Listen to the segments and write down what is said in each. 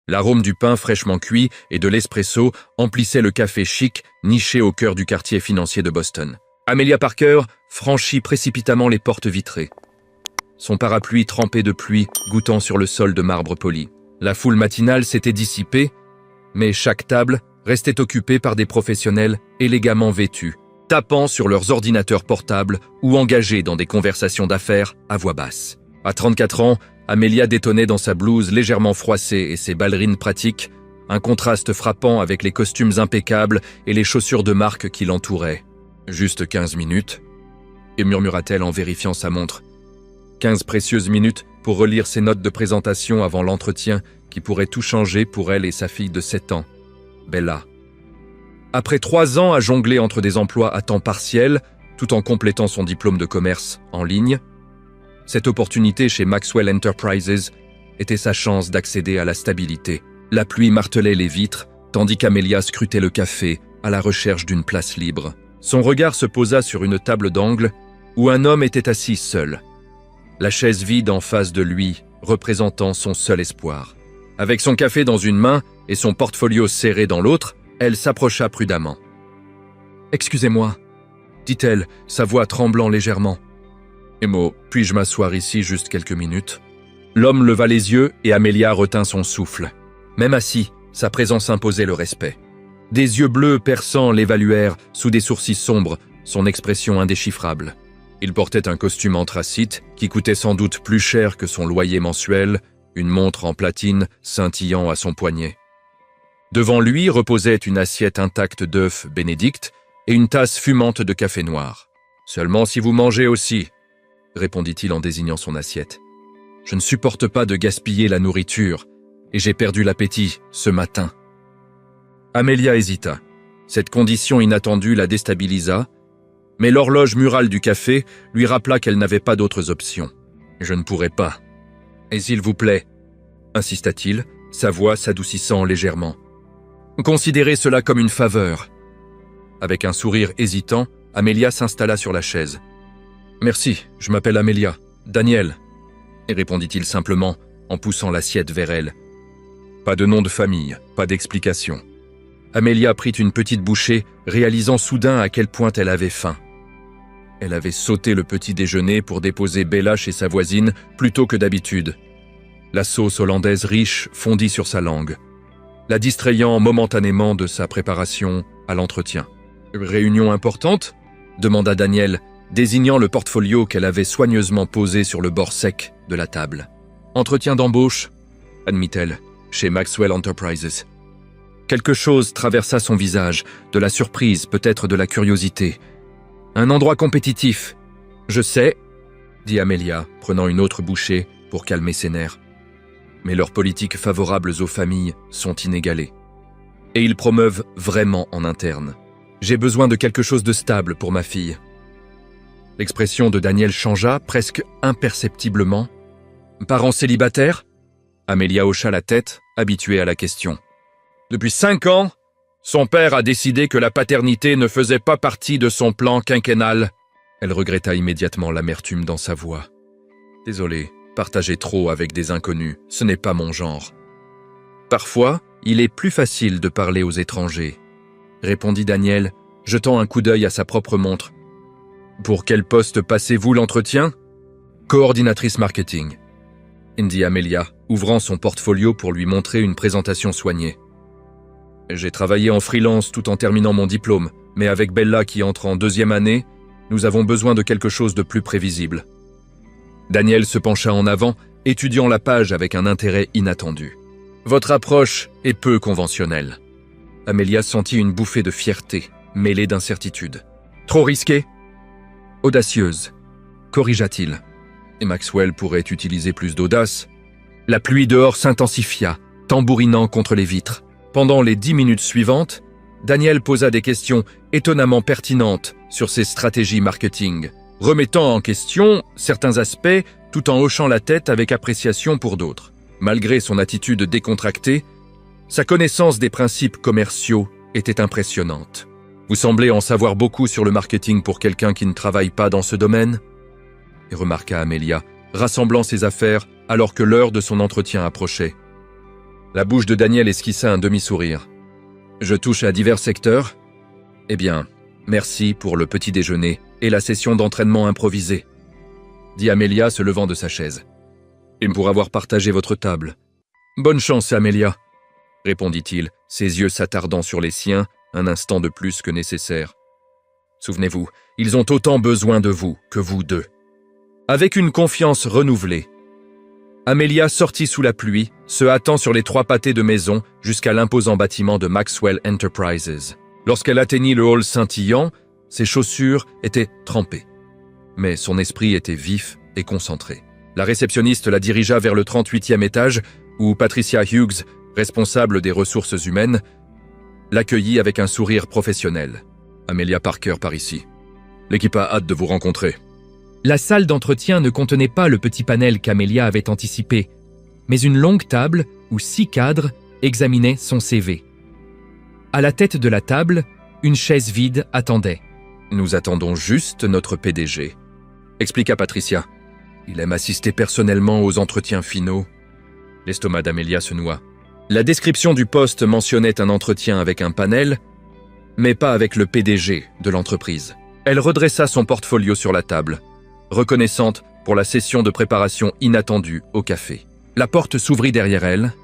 L'arôme du pain fraîchement cuit et de l'espresso emplissait le café chic niché au cœur du quartier financier de Boston. Amelia Parker franchit précipitamment les portes vitrées. Son parapluie trempé de pluie goûtant sur le sol de marbre poli. La foule matinale s'était dissipée, mais chaque table restait occupée par des professionnels élégamment vêtus, tapant sur leurs ordinateurs portables ou engagés dans des conversations d'affaires à voix basse. À 34 ans, Amelia détonnait dans sa blouse légèrement froissée et ses ballerines pratiques, un contraste frappant avec les costumes impeccables et les chaussures de marque qui l'entouraient. « Juste 15 minutes ?» et murmura-t-elle en vérifiant sa montre. 15 précieuses minutes pour relire ses notes de présentation avant l'entretien qui pourrait tout changer pour elle et sa fille de 7 ans, Bella. Après 3 ans à jongler entre des emplois à temps partiel, tout en complétant son diplôme de commerce en ligne, cette opportunité chez Maxwell Enterprises était sa chance d'accéder à la stabilité. La pluie martelait les vitres, tandis qu'Amelia scrutait le café à la recherche d'une place libre. Son regard se posa sur une table d'angle où un homme était assis seul. La chaise vide en face de lui, représentant son seul espoir. Avec son café dans une main et son portfolio serré dans l'autre, elle s'approcha prudemment. « Excusez-moi » dit-elle, sa voix tremblant légèrement. « Emo, puis-je m'asseoir ici juste quelques minutes ?» L'homme leva les yeux et Amelia retint son souffle. Même assis, sa présence imposait le respect. Des yeux bleus perçants l'évaluèrent sous des sourcils sombres, son expression indéchiffrable. Il portait un costume anthracite qui coûtait sans doute plus cher que son loyer mensuel, une montre en platine scintillant à son poignet. Devant lui reposait une assiette intacte d'œufs Bénédicte et une tasse fumante de café noir. « Seulement si vous mangez aussi », répondit-il en désignant son assiette. « Je ne supporte pas de gaspiller la nourriture, et j'ai perdu l'appétit ce matin. » Amelia hésita. Cette condition inattendue la déstabilisa, mais l'horloge murale du café lui rappela qu'elle n'avait pas d'autres options. « Je ne pourrai pas. »« Et s'il vous plaît » insista-t-il, sa voix s'adoucissant légèrement. « Considérez cela comme une faveur. » Avec un sourire hésitant, Amelia s'installa sur la chaise. « Merci, je m'appelle Amelia, Daniel, » répondit-il simplement en poussant l'assiette vers elle. Pas de nom de famille, pas d'explication. Amelia prit une petite bouchée, réalisant soudain à quel point elle avait faim. Elle avait sauté le petit déjeuner pour déposer Bella chez sa voisine plutôt que d'habitude. La sauce hollandaise riche fondit sur sa langue, la distrayant momentanément de sa préparation à l'entretien. « Réunion importante ?» demanda Daniel, désignant le portfolio qu'elle avait soigneusement posé sur le bord sec de la table. « Entretien d'embauche » admit-elle, chez Maxwell Enterprises. Quelque chose traversa son visage, de la surprise, peut-être de la curiosité. Un endroit compétitif. « Je sais » dit Amelia, prenant une autre bouchée pour calmer ses nerfs. Mais leurs politiques favorables aux familles sont inégalées. Et ils promeuvent vraiment en interne. J'ai besoin de quelque chose de stable pour ma fille. L'expression de Daniel changea, presque imperceptiblement. Parents célibataires ? Amelia hocha la tête, habituée à la question. Depuis 5 ans, son père a décidé que la paternité ne faisait pas partie de son plan quinquennal. Elle regretta immédiatement l'amertume dans sa voix. Désolé, partager trop avec des inconnus, ce n'est pas mon genre. Parfois, il est plus facile de parler aux étrangers, répondit Daniel, jetant un coup d'œil à sa propre montre. Pour quel poste passez-vous l'entretien ? Coordinatrice marketing, dit Amelia, ouvrant son portfolio pour lui montrer une présentation soignée. J'ai travaillé en freelance tout en terminant mon diplôme, mais avec Bella qui entre en 2e année, nous avons besoin de quelque chose de plus prévisible. Daniel se pencha en avant, étudiant la page avec un intérêt inattendu. Votre approche est peu conventionnelle. Amelia sentit une bouffée de fierté, mêlée d'incertitude. Trop risquée ? Audacieuse, corrigea-t-il. Et Maxwell pourrait utiliser plus d'audace. La pluie dehors s'intensifia, tambourinant contre les vitres. Pendant les 10 minutes suivantes, Daniel posa des questions étonnamment pertinentes sur ses stratégies marketing, remettant en question certains aspects tout en hochant la tête avec appréciation pour d'autres. Malgré son attitude décontractée, sa connaissance des principes commerciaux était impressionnante. Vous semblez en savoir beaucoup sur le marketing pour quelqu'un qui ne travaille pas dans ce domaine ? Et remarqua Amelia, rassemblant ses affaires alors que l'heure de son entretien approchait. La bouche de Daniel esquissa un demi-sourire. « Je touche à divers secteurs ? Eh bien, merci pour le petit déjeuner et la session d'entraînement improvisée, » dit Amelia se levant de sa chaise. « Et pour avoir partagé votre table. »« Bonne chance, Amelia, » répondit-il, ses yeux s'attardant sur les siens un instant de plus que nécessaire. « Souvenez-vous, ils ont autant besoin de vous que vous d'eux. » Avec une confiance renouvelée, Amelia sortit sous la pluie, se hâtant sur les 3 pâtés de maison jusqu'à l'imposant bâtiment de Maxwell Enterprises. Lorsqu'elle atteignit le hall scintillant, ses chaussures étaient trempées. Mais son esprit était vif et concentré. La réceptionniste la dirigea vers le 38e étage où Patricia Hughes, responsable des ressources humaines, l'accueillit avec un sourire professionnel. « Amelia Parker par ici. L'équipe a hâte de vous rencontrer. » La salle d'entretien ne contenait pas le petit panel qu'Amelia avait anticipé, mais une longue table où 6 cadres examinaient son CV. À la tête de la table, une chaise vide attendait. « Nous attendons juste notre PDG, » expliqua Patricia. « Il aime assister personnellement aux entretiens finaux. » L'estomac d'Amelia se noua. La description du poste mentionnait un entretien avec un panel, mais pas avec le PDG de l'entreprise. Elle redressa son portfolio sur la table, reconnaissante pour la session de préparation inattendue au café. La porte s'ouvrit derrière elle,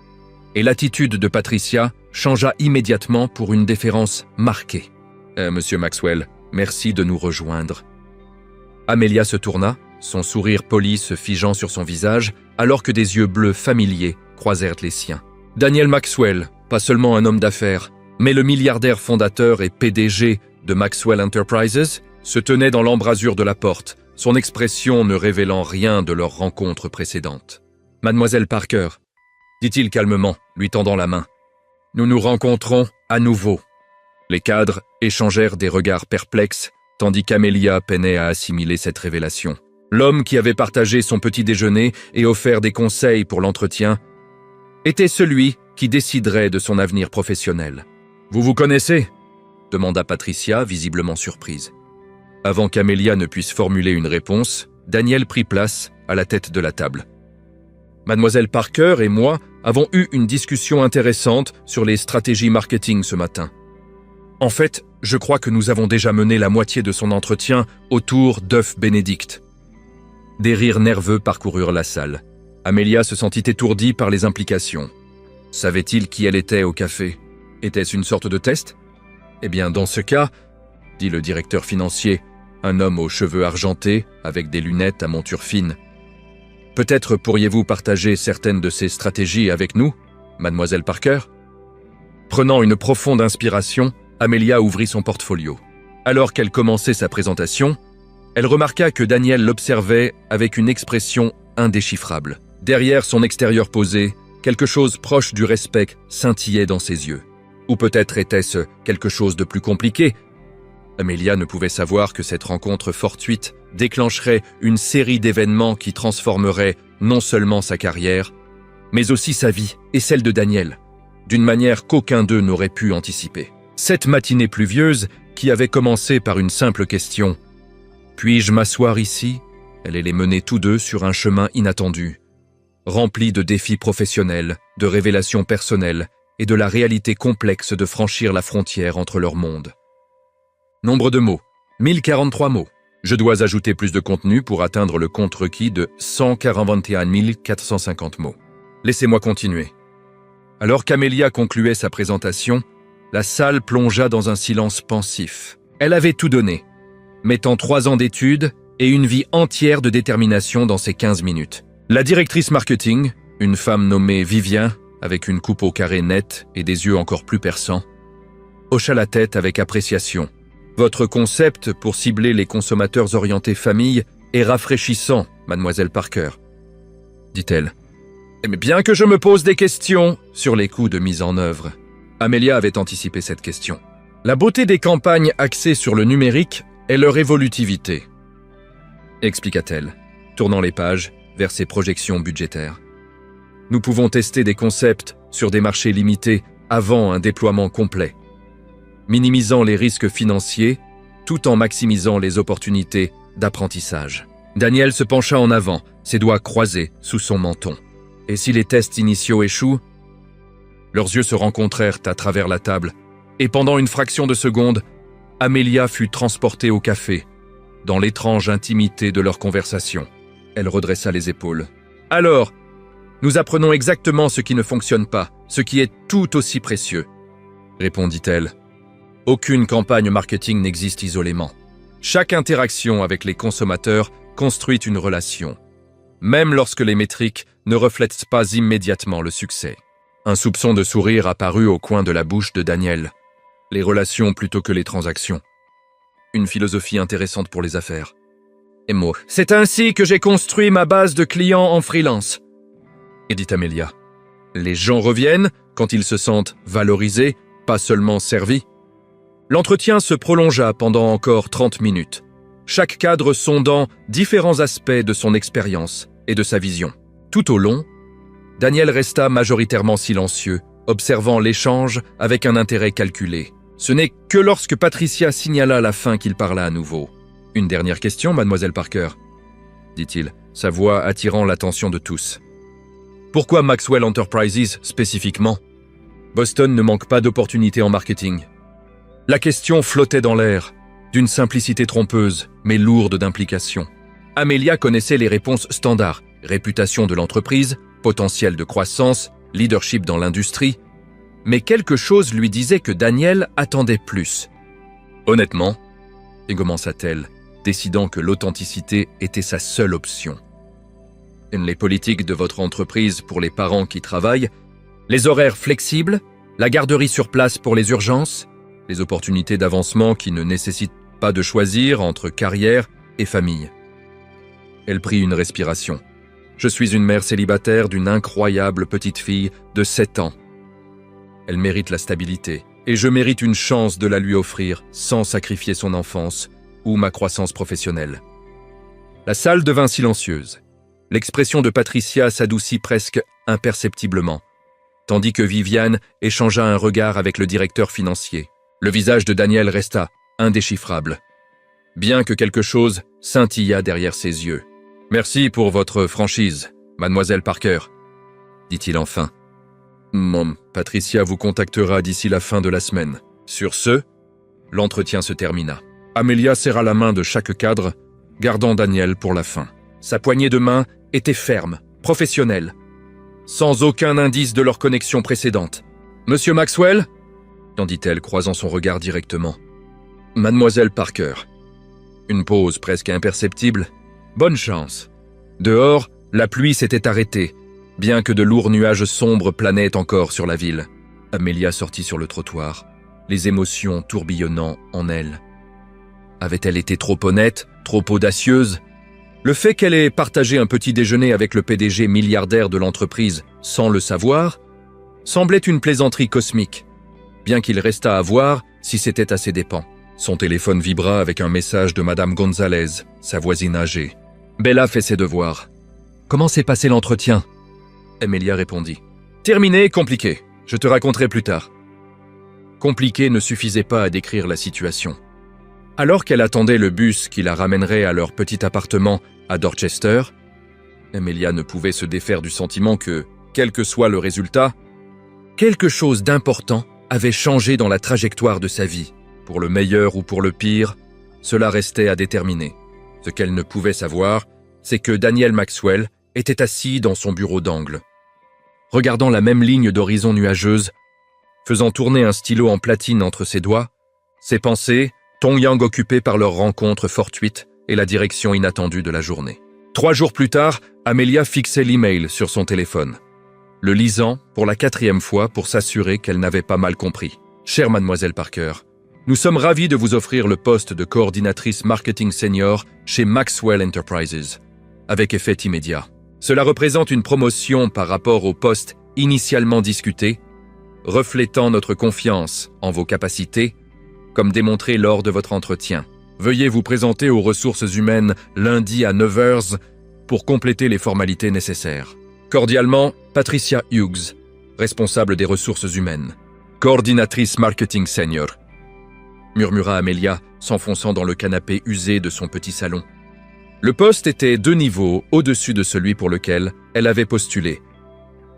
et l'attitude de Patricia changea immédiatement pour une déférence marquée. « Monsieur Maxwell, merci de nous rejoindre. » Amelia se tourna, son sourire poli se figeant sur son visage, alors que des yeux bleus familiers croisèrent les siens. Daniel Maxwell, pas seulement un homme d'affaires, mais le milliardaire fondateur et PDG de Maxwell Enterprises, se tenait dans l'embrasure de la porte, son expression ne révélant rien de leur rencontre précédente. « Mademoiselle Parker, » dit-il calmement, lui tendant la main, « nous nous rencontrons à nouveau. » Les cadres échangèrent des regards perplexes, tandis qu'Amelia peinait à assimiler cette révélation. L'homme qui avait partagé son petit déjeuner et offert des conseils pour l'entretien était celui qui déciderait de son avenir professionnel. « Vous vous connaissez ?» demanda Patricia, visiblement surprise. Avant qu'Amelia ne puisse formuler une réponse, Daniel prit place à la tête de la table. « Mademoiselle Parker et moi avons eu une discussion intéressante sur les stratégies marketing ce matin. En fait, je crois que nous avons déjà mené la moitié de son entretien autour d'œufs Bénédicte. » Des rires nerveux parcoururent la salle. Amelia se sentit étourdie par les implications. Savait-il qui elle était au café? Était-ce une sorte de test? Eh bien, dans ce cas, dit le directeur financier, un homme aux cheveux argentés, avec des lunettes à monture fine. Peut-être pourriez-vous partager certaines de ces stratégies avec nous, mademoiselle Parker? Prenant une profonde inspiration, Amelia ouvrit son portfolio. Alors qu'elle commençait sa présentation, elle remarqua que Daniel l'observait avec une expression indéchiffrable. Derrière son extérieur posé, quelque chose proche du respect scintillait dans ses yeux. Ou peut-être était-ce quelque chose de plus compliqué. Amelia ne pouvait savoir que cette rencontre fortuite déclencherait une série d'événements qui transformeraient non seulement sa carrière, mais aussi sa vie et celle de Daniel, d'une manière qu'aucun d'eux n'aurait pu anticiper. Cette matinée pluvieuse, qui avait commencé par une simple question « Puis-je m'asseoir ici ?» allait les mener tous deux sur un chemin inattendu, rempli de défis professionnels, de révélations personnelles et de la réalité complexe de franchir la frontière entre leurs mondes. Nombre de mots, 1043 mots. Je dois ajouter plus de contenu pour atteindre le compte requis de 141 450 mots. Laissez-moi continuer. Alors qu'Amelia concluait sa présentation, la salle plongea dans un silence pensif. Elle avait tout donné, mettant 3 ans d'études et une vie entière de détermination dans ces 15 minutes. La directrice marketing, une femme nommée Vivian, avec une coupe au carré nette et des yeux encore plus perçants, hocha la tête avec appréciation. « Votre concept pour cibler les consommateurs orientés famille est rafraîchissant, mademoiselle Parker, » dit-elle. « Mais bien que je me pose des questions sur les coûts de mise en œuvre. » Amelia avait anticipé cette question. La beauté des campagnes axées sur le numérique est leur évolutivité, expliqua-t-elle, tournant les pages vers ses projections budgétaires. Nous pouvons tester des concepts sur des marchés limités avant un déploiement complet, minimisant les risques financiers tout en maximisant les opportunités d'apprentissage. Daniel se pencha en avant, ses doigts croisés sous son menton. Et si les tests initiaux échouent? Leurs yeux se rencontrèrent à travers la table, et pendant une fraction de seconde, Amelia fut transportée au café, dans l'étrange intimité de leur conversation. Elle redressa les épaules. « Alors, nous apprenons exactement ce qui ne fonctionne pas, ce qui est tout aussi précieux, » répondit-elle. « Aucune campagne marketing n'existe isolément. Chaque interaction avec les consommateurs construit une relation, même lorsque les métriques ne reflètent pas immédiatement le succès. » Un soupçon de sourire apparut au coin de la bouche de Daniel. Les relations plutôt que les transactions. Une philosophie intéressante pour les affaires. Emo. « C'est ainsi que j'ai construit ma base de clients en freelance, » et dit Amelia. Les gens reviennent quand ils se sentent valorisés, pas seulement servis. L'entretien se prolongea pendant encore 30 minutes, chaque cadre sondant différents aspects de son expérience et de sa vision. Tout au long, Daniel resta majoritairement silencieux, observant l'échange avec un intérêt calculé. Ce n'est que lorsque Patricia signala la fin qu'il parla à nouveau. « Une dernière question, mademoiselle Parker ?» dit-il, sa voix attirant l'attention de tous. « Pourquoi Maxwell Enterprises spécifiquement ? Boston ne manque pas d'opportunités en marketing. » La question flottait dans l'air, d'une simplicité trompeuse, mais lourde d'implications. Amelia connaissait les réponses standards, réputation de l'entreprise, potentiel de croissance, leadership dans l'industrie, mais quelque chose lui disait que Daniel attendait plus. « Honnêtement, » commença-t-elle, décidant que l'authenticité était sa seule option. « Les politiques de votre entreprise pour les parents qui travaillent, les horaires flexibles, la garderie sur place pour les urgences, les opportunités d'avancement qui ne nécessitent pas de choisir entre carrière et famille. » Elle prit une respiration. « Je suis une mère célibataire d'une incroyable petite fille de 7 ans. Elle mérite la stabilité, et je mérite une chance de la lui offrir sans sacrifier son enfance ou ma croissance professionnelle. » La salle devint silencieuse. L'expression de Patricia s'adoucit presque imperceptiblement, tandis que Viviane échangea un regard avec le directeur financier. Le visage de Daniel resta indéchiffrable, bien que quelque chose scintilla derrière ses yeux. « Merci pour votre franchise, mademoiselle Parker, » dit-il enfin. « Patricia vous contactera d'ici la fin de la semaine. » Sur ce, l'entretien se termina. Amelia serra la main de chaque cadre, gardant Daniel pour la fin. Sa poignée de main était ferme, professionnelle, sans aucun indice de leur connexion précédente. « Monsieur Maxwell ?» dit-elle, croisant son regard directement. « Mademoiselle Parker. » Une pause presque imperceptible. « Bonne chance. » Dehors, la pluie s'était arrêtée, bien que de lourds nuages sombres planaient encore sur la ville. Amelia sortit sur le trottoir, les émotions tourbillonnant en elle. Avait-elle été trop honnête, trop audacieuse ? Le fait qu'elle ait partagé un petit déjeuner avec le PDG milliardaire de l'entreprise sans le savoir semblait une plaisanterie cosmique, bien qu'il restât à voir si c'était à ses dépens. Son téléphone vibra avec un message de Madame Gonzalez, sa voisine âgée. Bella fait ses devoirs. « Comment s'est passé l'entretien ?» Amelia répondit. « Terminé, compliqué. Je te raconterai plus tard. » Compliqué ne suffisait pas à décrire la situation. Alors qu'elle attendait le bus qui la ramènerait à leur petit appartement à Dorchester, Amelia ne pouvait se défaire du sentiment que, quel que soit le résultat, quelque chose d'important avait changé dans la trajectoire de sa vie. Pour le meilleur ou pour le pire, cela restait à déterminer. Ce qu'elle ne pouvait savoir, c'est que Daniel Maxwell était assis dans son bureau d'angle, regardant la même ligne d'horizon nuageuse, faisant tourner un stylo en platine entre ses doigts, ses pensées, Tong-Yang occupé par leur rencontre fortuite et la direction inattendue de la journée. 3 jours plus tard, Amelia fixait l'email sur son téléphone, le lisant pour la 4e fois pour s'assurer qu'elle n'avait pas mal compris. « Chère mademoiselle Parker, nous sommes ravis de vous offrir le poste de coordinatrice marketing senior chez Maxwell Enterprises, avec effet immédiat. Cela représente une promotion par rapport au poste initialement discuté, reflétant notre confiance en vos capacités, comme démontré lors de votre entretien. Veuillez vous présenter aux ressources humaines lundi à 9h pour compléter les formalités nécessaires. Cordialement, Patricia Hughes, responsable des ressources humaines, coordinatrice marketing senior, murmura Amelia, s'enfonçant dans le canapé usé de son petit salon. Le poste était 2 niveaux au-dessus de celui pour lequel elle avait postulé.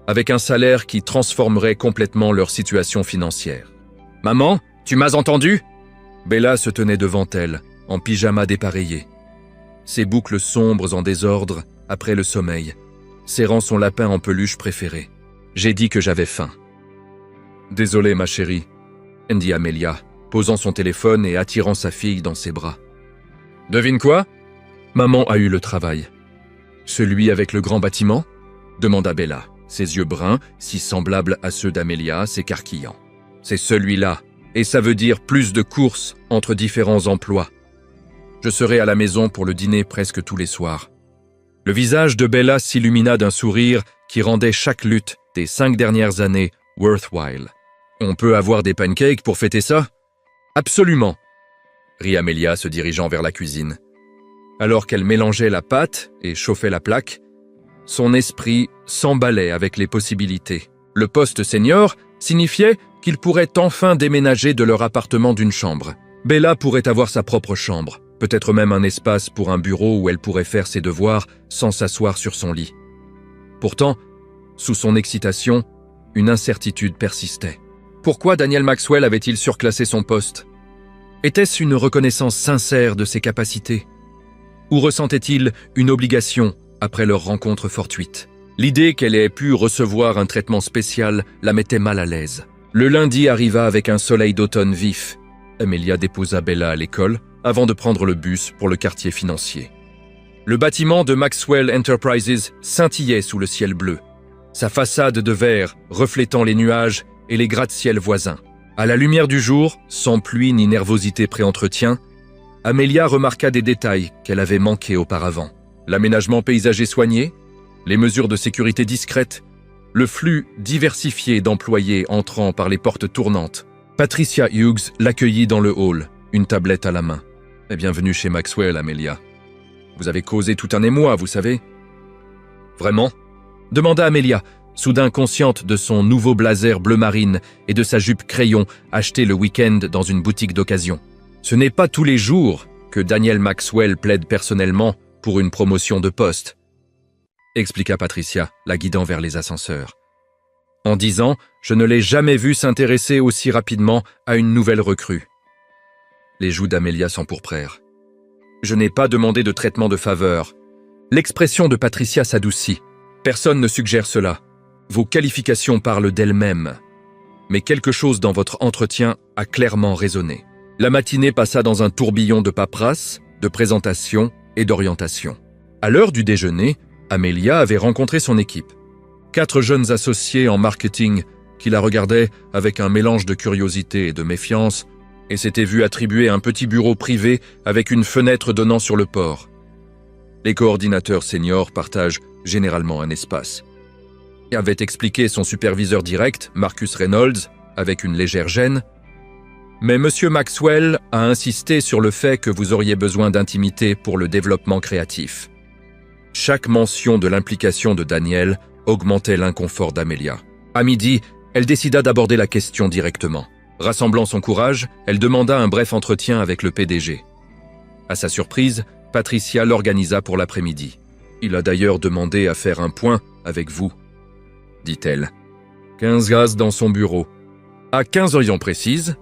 avec un salaire qui transformerait complètement leur situation financière. « Maman, tu m'as entendu ?» Bella se tenait devant elle, en pyjama dépareillé. Ses boucles sombres en désordre après le sommeil, serrant son lapin en peluche préféré. J'ai dit que j'avais faim. « Désolé, ma chérie, » dit Amelia, posant son téléphone et attirant sa fille dans ses bras. « Devine quoi ? Maman a eu le travail. »« Celui avec le grand bâtiment ?» demanda Bella, ses yeux bruns, si semblables à ceux d'Amelia, s'écarquillant. « C'est celui-là, et ça veut dire plus de courses entre différents emplois. Je serai à la maison pour le dîner presque tous les soirs. » Le visage de Bella s'illumina d'un sourire qui rendait chaque lutte des 5 dernières années worthwhile. « On peut avoir des pancakes pour fêter ça ? » ?»« Absolument !» rit Amelia se dirigeant vers la cuisine. Alors qu'elle mélangeait la pâte et chauffait la plaque, son esprit s'emballait avec les possibilités. Le poste senior signifiait qu'ils pourraient enfin déménager de leur appartement d'une chambre. Bella pourrait avoir sa propre chambre, peut-être même un espace pour un bureau où elle pourrait faire ses devoirs sans s'asseoir sur son lit. Pourtant, sous son excitation, une incertitude persistait. Pourquoi Daniel Maxwell avait-il surclassé son poste ? Était-ce une reconnaissance sincère de ses capacités ? Ou ressentait-il une obligation après leur rencontre fortuite ? L'idée qu'elle ait pu recevoir un traitement spécial la mettait mal à l'aise. Le lundi arriva avec un soleil d'automne vif. Amelia déposa Bella à l'école avant de prendre le bus pour le quartier financier. Le bâtiment de Maxwell Enterprises scintillait sous le ciel bleu, sa façade de verre reflétant les nuages et les gratte-ciel voisins. À la lumière du jour, sans pluie ni nervosité pré-entretien, Amelia remarqua des détails qu'elle avait manqués auparavant. L'aménagement paysager soigné, les mesures de sécurité discrètes, le flux diversifié d'employés entrant par les portes tournantes. Patricia Hughes l'accueillit dans le hall, une tablette à la main. « Bienvenue chez Maxwell, Amelia. Vous avez causé tout un émoi, vous savez. »« Vraiment ?» demanda Amelia, soudain consciente de son nouveau blazer bleu marine et de sa jupe crayon achetée le week-end dans une boutique d'occasion. Ce n'est pas tous les jours que Daniel Maxwell plaide personnellement pour une promotion de poste, expliqua Patricia, la guidant vers les ascenseurs. En 10 ans, je ne l'ai jamais vu s'intéresser aussi rapidement à une nouvelle recrue. Les joues d'Amelia s'empourprèrent. Je n'ai pas demandé de traitement de faveur. L'expression de Patricia s'adoucit. Personne ne suggère cela. Vos qualifications parlent d'elles-mêmes. Mais quelque chose dans votre entretien a clairement résonné. La matinée passa dans un tourbillon de paperasse, de présentation et d'orientation. À l'heure du déjeuner, Amelia avait rencontré son équipe. 4 jeunes associés en marketing qui la regardaient avec un mélange de curiosité et de méfiance et s'étaient vus attribuer un petit bureau privé avec une fenêtre donnant sur le port. Les coordinateurs seniors partagent généralement un espace. Et avait expliqué son superviseur direct, Marcus Reynolds, avec une légère gêne. Mais M. Maxwell a insisté sur le fait que vous auriez besoin d'intimité pour le développement créatif. Chaque mention de l'implication de Daniel augmentait l'inconfort d'Amelia. À midi, elle décida d'aborder la question directement. Rassemblant son courage, elle demanda un bref entretien avec le PDG. À sa surprise, Patricia l'organisa pour l'après-midi. Il a d'ailleurs demandé à faire un point avec vous, dit-elle. 15 gaz dans son bureau. À 15 heures précises,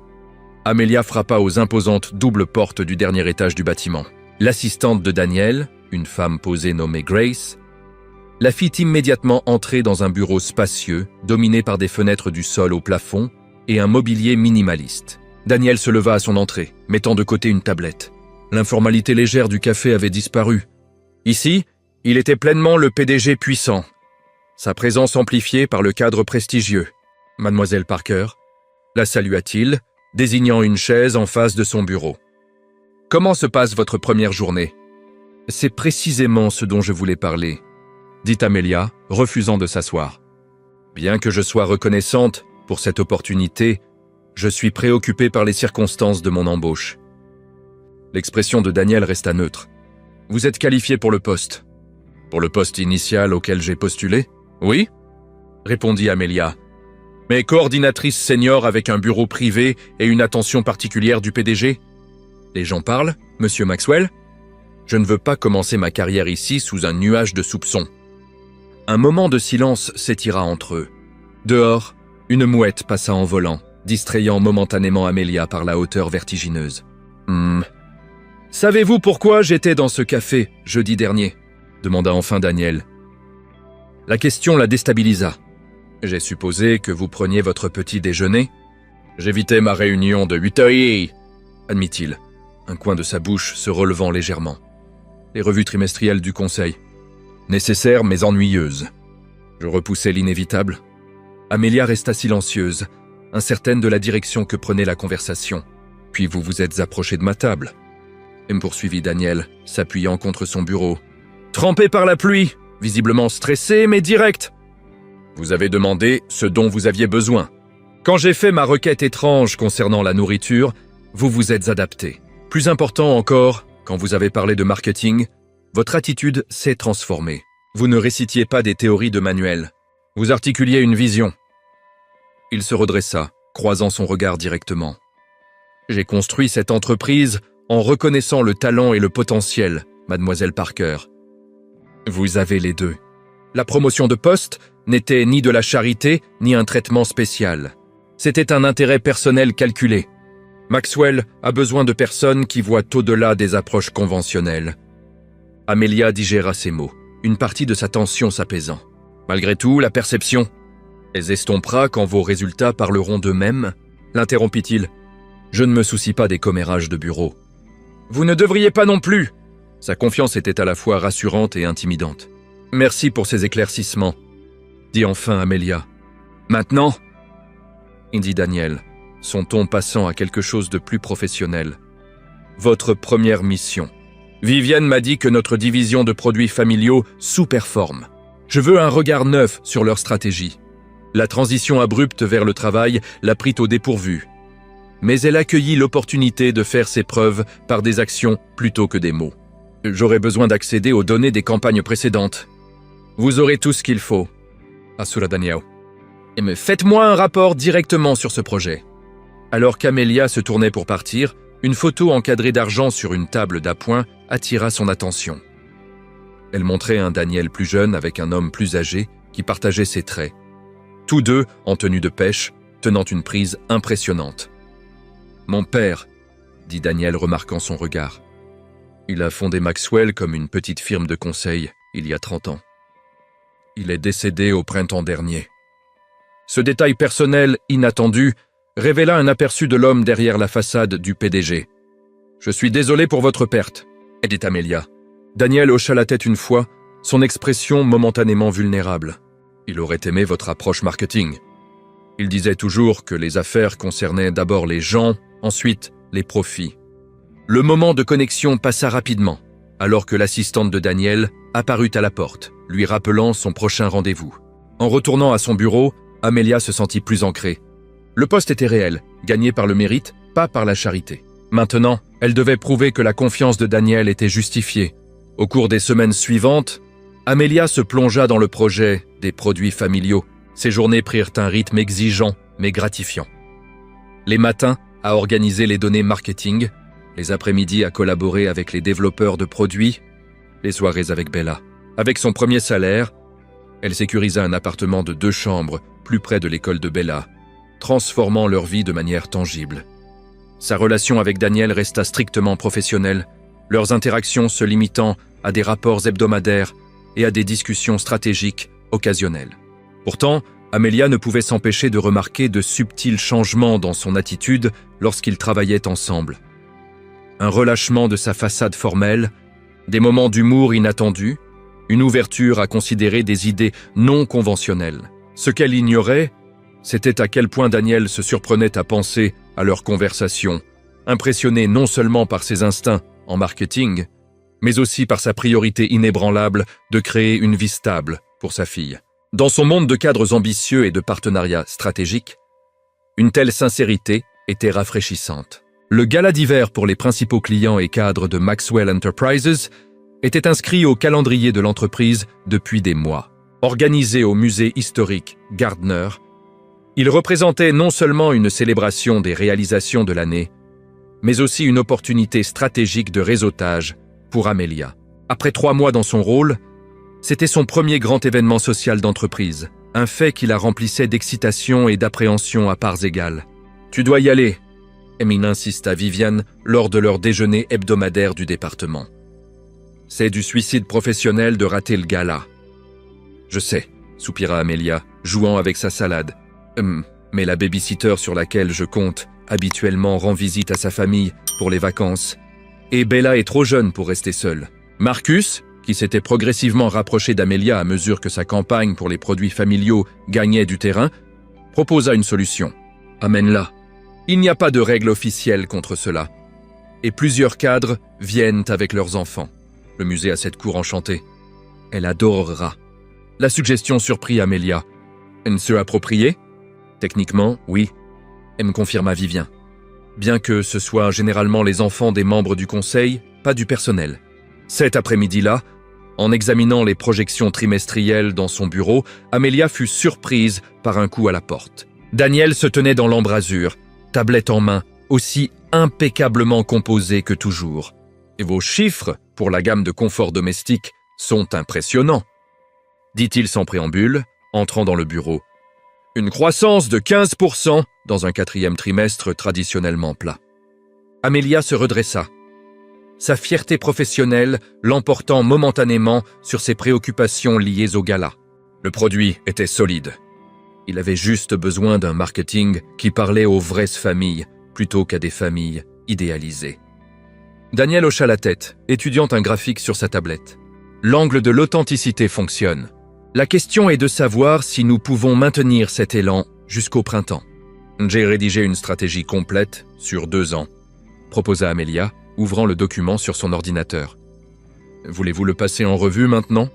Amelia frappa aux imposantes doubles portes du dernier étage du bâtiment. L'assistante de Daniel, une femme posée nommée Grace, la fit immédiatement entrer dans un bureau spacieux, dominé par des fenêtres du sol au plafond et un mobilier minimaliste. Daniel se leva à son entrée, mettant de côté une tablette. L'informalité légère du café avait disparu. Ici, il était pleinement le PDG puissant, sa présence amplifiée par le cadre prestigieux. « Mademoiselle Parker », la salua-t-il, désignant une chaise en face de son bureau. « Comment se passe votre première journée ?»« C'est précisément ce dont je voulais parler, » dit Amelia, refusant de s'asseoir. « Bien que je sois reconnaissante pour cette opportunité, je suis préoccupée par les circonstances de mon embauche. » L'expression de Daniel resta neutre. « Vous êtes qualifié pour le poste. »« Pour le poste initial auquel j'ai postulé ? » ?»« Oui, » répondit Amelia. « Mais coordinatrice senior avec un bureau privé et une attention particulière du PDG ? Les gens parlent, monsieur Maxwell ? Je ne veux pas commencer ma carrière ici sous un nuage de soupçons. » Un moment de silence s'étira entre eux. Dehors, une mouette passa en volant, distrayant momentanément Amelia par la hauteur vertigineuse. « Savez-vous pourquoi j'étais dans ce café jeudi dernier ?» demanda enfin Daniel. La question la déstabilisa. « J'ai supposé que vous preniez votre petit déjeuner. J'évitais ma réunion de 8h, admit-il, un coin de sa bouche se relevant légèrement. Les revues trimestrielles du conseil. Nécessaires mais ennuyeuses. Je repoussais l'inévitable. Amelia resta silencieuse, incertaine de la direction que prenait la conversation. Puis vous vous êtes approché de ma table. Et me poursuivit Daniel, s'appuyant contre son bureau. Trempé par la pluie, visiblement stressé mais direct. Vous avez demandé ce dont vous aviez besoin. Quand j'ai fait ma requête étrange concernant la nourriture, vous vous êtes adapté. Plus important encore, quand vous avez parlé de marketing, votre attitude s'est transformée. Vous ne récitiez pas des théories de manuel. Vous articuliez une vision. Il se redressa, croisant son regard directement. J'ai construit cette entreprise en reconnaissant le talent et le potentiel, mademoiselle Parker. Vous avez les deux. La promotion de poste n'était ni de la charité, ni un traitement spécial. C'était un intérêt personnel calculé. Maxwell a besoin de personnes qui voient au-delà des approches conventionnelles. Amelia digéra ces mots, une partie de sa tension s'apaisant. Malgré tout, la perception. Elle estompera quand vos résultats parleront d'eux-mêmes, l'interrompit-il. Je ne me soucie pas des commérages de bureau. Vous ne devriez pas non plus. Sa confiance était à la fois rassurante et intimidante. Merci pour ces éclaircissements, dit enfin Amelia. Maintenant, dit Daniel, son ton passant à quelque chose de plus professionnel. Votre première mission. Viviane m'a dit que notre division de produits familiaux sous-performe. Je veux un regard neuf sur leur stratégie. La transition abrupte vers le travail l'a prit au dépourvu. Mais elle accueillit l'opportunité de faire ses preuves par des actions plutôt que des mots. J'aurai besoin d'accéder aux données des campagnes précédentes. Vous aurez tout ce qu'il faut, assura Daniel. Et me faites-moi un rapport directement sur ce projet. Alors qu'Amelia se tournait pour partir, une photo encadrée d'argent sur une table d'appoint attira son attention. Elle montrait un Daniel plus jeune avec un homme plus âgé qui partageait ses traits. Tous deux en tenue de pêche, tenant une prise impressionnante. « Mon père », dit Daniel remarquant son regard. Il a fondé Maxwell comme une petite firme de conseil il y a 30 ans. Il est décédé au printemps dernier. Ce détail personnel inattendu révéla un aperçu de l'homme derrière la façade du PDG. « Je suis désolé pour votre perte », dit Amelia. Daniel hocha la tête une fois, son expression momentanément vulnérable. Il aurait aimé votre approche marketing. Il disait toujours que les affaires concernaient d'abord les gens, ensuite les profits. Le moment de connexion passa rapidement, alors que l'assistante de Daniel apparut à la porte, lui rappelant son prochain rendez-vous. En retournant à son bureau, Amelia se sentit plus ancrée. Le poste était réel, gagné par le mérite, pas par la charité. Maintenant, elle devait prouver que la confiance de Daniel était justifiée. Au cours des semaines suivantes, Amelia se plongea dans le projet des produits familiaux. Ses journées prirent un rythme exigeant mais gratifiant. Les matins, à organiser les données marketing, les après-midi à collaborer avec les développeurs de produits, les soirées avec Bella. Avec son premier salaire, elle sécurisa un appartement de 2 chambres plus près de l'école de Bella, transformant leur vie de manière tangible. Sa relation avec Daniel resta strictement professionnelle, leurs interactions se limitant à des rapports hebdomadaires et à des discussions stratégiques occasionnelles. Pourtant, Amelia ne pouvait s'empêcher de remarquer de subtils changements dans son attitude lorsqu'ils travaillaient ensemble. Un relâchement de sa façade formelle, des moments d'humour inattendus, une ouverture à considérer des idées non conventionnelles. Ce qu'elle ignorait, c'était à quel point Daniel se surprenait à penser à leur conversation, impressionné non seulement par ses instincts en marketing, mais aussi par sa priorité inébranlable de créer une vie stable pour sa fille. Dans son monde de cadres ambitieux et de partenariats stratégiques, une telle sincérité était rafraîchissante. Le gala d'hiver pour les principaux clients et cadres de Maxwell Enterprises était inscrit au calendrier de l'entreprise depuis des mois. Organisé au musée historique Gardner, il représentait non seulement une célébration des réalisations de l'année, mais aussi une opportunité stratégique de réseautage pour Amelia. Après 3 mois dans son rôle, C'était son premier grand événement social d'entreprise, un fait qui la remplissait d'excitation et d'appréhension à parts égales. « Tu dois y aller », Emile insiste à Viviane lors de leur déjeuner hebdomadaire du département. « C'est du suicide professionnel de rater le gala. »« Je sais », soupira Amelia, jouant avec sa salade. « Mais la babysitter sur laquelle je compte habituellement rend visite à sa famille pour les vacances. Et Bella est trop jeune pour rester seule. » Marcus, qui s'était progressivement rapproché d'Amelia à mesure que sa campagne pour les produits familiaux gagnait du terrain, proposa une solution. « Amène-la. Il n'y a pas de règle officielle contre cela. Et plusieurs cadres viennent avec leurs enfants. Le musée a cette cour enchantée. Elle adorera. » La suggestion surprit Amelia. « Elle se appropriée ? » « Techniquement, oui. » me confirma Vivien. Bien que ce soit généralement les enfants des membres du conseil, pas du personnel. Cet après-midi-là, en examinant les projections trimestrielles dans son bureau, Amelia fut surprise par un coup à la porte. Daniel se tenait dans l'embrasure, tablette en main, aussi impeccablement composée que toujours. « Et vos chiffres, pour la gamme de confort domestique, sont impressionnants », dit-il sans préambule, entrant dans le bureau. Une croissance de 15% dans un 4e trimestre traditionnellement plat. Amelia se redressa, sa fierté professionnelle l'emportant momentanément sur ses préoccupations liées au gala. Le produit était solide. Il avait juste besoin d'un marketing qui parlait aux vraies familles plutôt qu'à des familles idéalisées. Daniel hocha la tête, étudiant un graphique sur sa tablette. L'angle de l'authenticité fonctionne. La question est de savoir si nous pouvons maintenir cet élan jusqu'au printemps. J'ai rédigé une stratégie complète sur 2 ans, proposa Amelia, ouvrant le document sur son ordinateur. Voulez-vous le passer en revue maintenant ?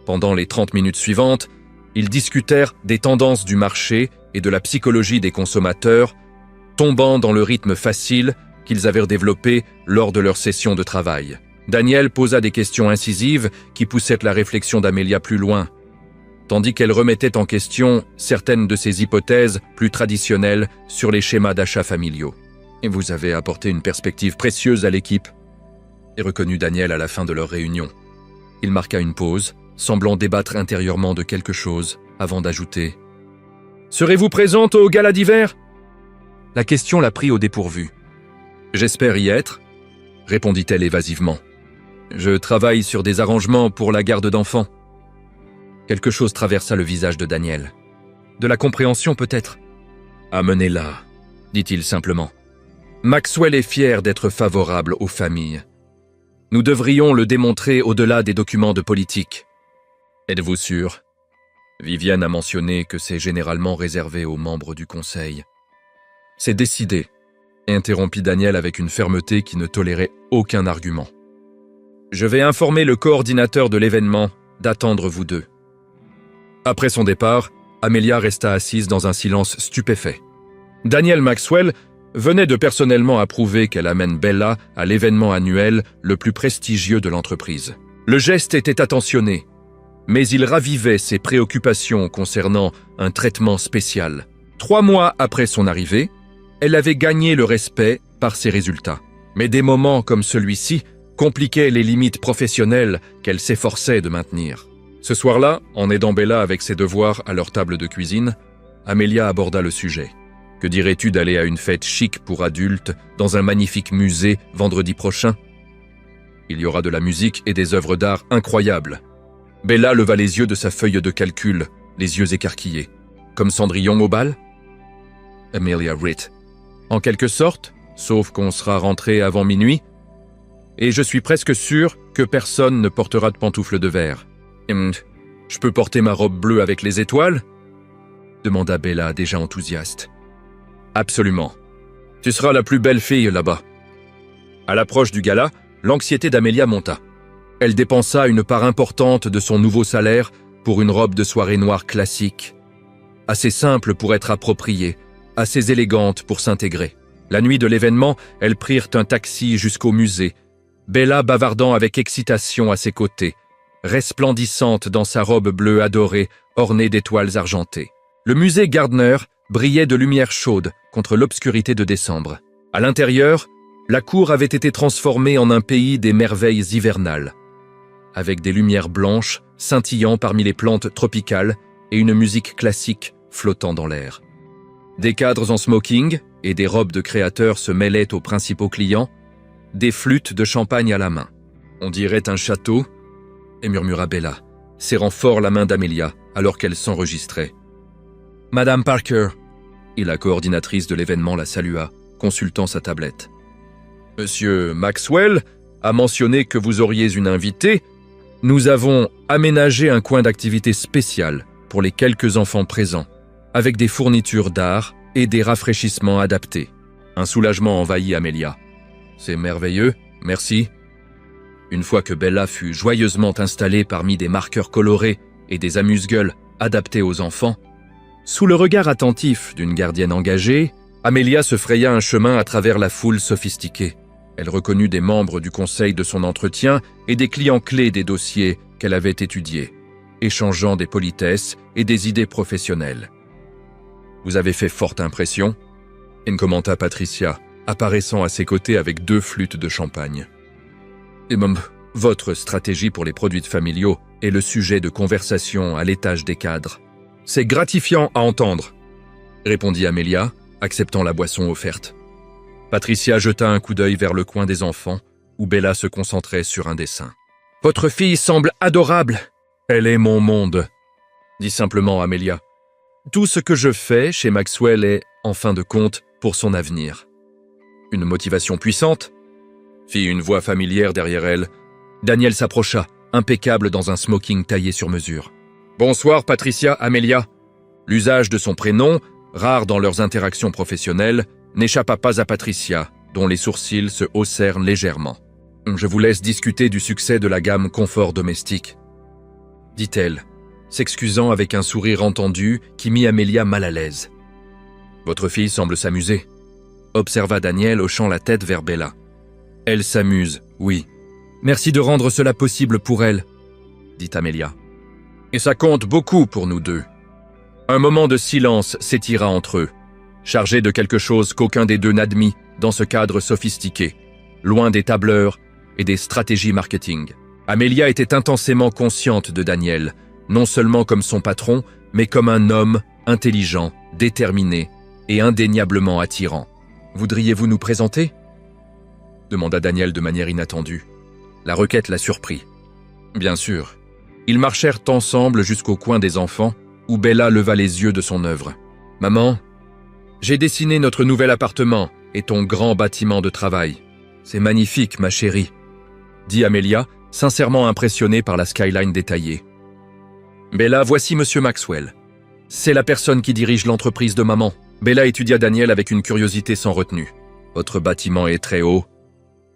Pendant les 30 minutes suivantes, ils discutèrent des tendances du marché et de la psychologie des consommateurs, tombant dans le rythme facile qu'ils avaient développé lors de leur session de travail. Daniel posa des questions incisives qui poussaient la réflexion d'Amelia plus loin, tandis qu'elle remettait en question certaines de ses hypothèses plus traditionnelles sur les schémas d'achat familiaux. « Et vous avez apporté une perspective précieuse à l'équipe », reconnut Daniel à la fin de leur réunion. Il marqua une pause, semblant débattre intérieurement de quelque chose, avant d'ajouter « Serez-vous présente au gala d'hiver ?» La question la prit au dépourvu. « J'espère y être », répondit-elle évasivement. « Je travaille sur des arrangements pour la garde d'enfants. » Quelque chose traversa le visage de Daniel. De la compréhension peut-être. « Amenez-la », dit-il simplement. « Maxwell est fier d'être favorable aux familles. Nous devrions le démontrer au-delà des documents de politique. Êtes-vous sûr ? Viviane a mentionné que c'est généralement réservé aux membres du conseil. »« C'est décidé », interrompit Daniel avec une fermeté qui ne tolérait aucun argument. « Je vais informer le coordinateur de l'événement d'attendre vous deux. » Après son départ, Amelia resta assise dans un silence stupéfait. Daniel Maxwell venait de personnellement approuver qu'elle amène Bella à l'événement annuel le plus prestigieux de l'entreprise. Le geste était attentionné, mais il ravivait ses préoccupations concernant un traitement spécial. 3 mois après son arrivée, elle avait gagné le respect par ses résultats. Mais des moments comme celui-ci compliquaient les limites professionnelles qu'elle s'efforçait de maintenir. Ce soir-là, en aidant Bella avec ses devoirs à leur table de cuisine, Amelia aborda le sujet. « Que dirais-tu d'aller à une fête chic pour adultes dans un magnifique musée vendredi prochain ? Il y aura de la musique et des œuvres d'art incroyables. » Bella leva les yeux de sa feuille de calcul, les yeux écarquillés. « Comme Cendrillon au bal ?» Amelia rit. « En quelque sorte, sauf qu'on sera rentré avant minuit. Et je suis presque sûr que personne ne portera de pantoufles de verre. » « Je peux porter ma robe bleue avec les étoiles ?» demanda Bella, déjà enthousiaste. « Absolument. Tu seras la plus belle fille là-bas. » À l'approche du gala, l'anxiété d'Amelia monta. Elle dépensa une part importante de son nouveau salaire pour une robe de soirée noire classique, assez simple pour être appropriée, assez élégante pour s'intégrer. La nuit de l'événement, elles prirent un taxi jusqu'au musée, Bella bavardant avec excitation à ses côtés, resplendissante dans sa robe bleue adorée, ornée d'étoiles argentées. Le musée Gardner brillait de lumière chaude contre l'obscurité de décembre. À l'intérieur, la cour avait été transformée en un pays des merveilles hivernales, avec des lumières blanches scintillant parmi les plantes tropicales et une musique classique flottant dans l'air. Des cadres en smoking et des robes de créateurs se mêlaient aux principaux clients, des flûtes de champagne à la main. On dirait un château, et murmura Bella, serrant fort la main d'Amelia alors qu'elle s'enregistrait. « Madame Parker !» et la coordinatrice de l'événement la salua, consultant sa tablette. « Monsieur Maxwell a mentionné que vous auriez une invitée. Nous avons aménagé un coin d'activité spécial pour les quelques enfants présents, avec des fournitures d'art et des rafraîchissements adaptés. » Un soulagement envahit Amelia. « C'est merveilleux, merci. » Une fois que Bella fut joyeusement installée parmi des marqueurs colorés et des amuse-gueules adaptés aux enfants, sous le regard attentif d'une gardienne engagée, Amelia se fraya un chemin à travers la foule sophistiquée. Elle reconnut des membres du conseil de son entretien et des clients clés des dossiers qu'elle avait étudiés, échangeant des politesses et des idées professionnelles. « Vous avez fait forte impression », commenta Patricia, apparaissant à ses côtés avec 2 flûtes de champagne. Et votre stratégie pour les produits familiaux est le sujet de conversation à l'étage des cadres. C'est gratifiant à entendre, répondit Amelia, acceptant la boisson offerte. Patricia jeta un coup d'œil vers le coin des enfants, où Bella se concentrait sur un dessin. « Votre fille semble adorable. Elle est mon monde, » dit simplement Amelia. « Tout ce que je fais chez Maxwell est, en fin de compte, pour son avenir. » Une motivation puissante, fit une voix familière derrière elle. Daniel s'approcha, impeccable dans un smoking taillé sur mesure. « Bonsoir Patricia, Amelia. » L'usage de son prénom, rare dans leurs interactions professionnelles, n'échappa pas à Patricia, dont les sourcils se haussèrent légèrement. « Je vous laisse discuter du succès de la gamme confort domestique, » dit-elle, s'excusant avec un sourire entendu qui mit Amelia mal à l'aise. « Votre fille semble s'amuser, » observa Daniel hochant la tête vers Bella. « Elle s'amuse, oui. Merci de rendre cela possible pour elle, » dit Amelia. « Et ça compte beaucoup pour nous deux. » Un moment de silence s'étira entre eux, chargé de quelque chose qu'aucun des deux n'admit dans ce cadre sophistiqué, loin des tableurs et des stratégies marketing. Amelia était intensément consciente de Daniel, non seulement comme son patron, mais comme un homme intelligent, déterminé et indéniablement attirant. « Voudriez-vous nous présenter ?» demanda Daniel de manière inattendue. La requête la surprit. Bien sûr. Ils marchèrent ensemble jusqu'au coin des enfants, où Bella leva les yeux de son œuvre. « Maman, j'ai dessiné notre nouvel appartement et ton grand bâtiment de travail. C'est magnifique, ma chérie, » dit Amelia, sincèrement impressionnée par la skyline détaillée. « Bella, voici Monsieur Maxwell. C'est la personne qui dirige l'entreprise de maman. » Bella étudia Daniel avec une curiosité sans retenue. « Votre bâtiment est très haut, »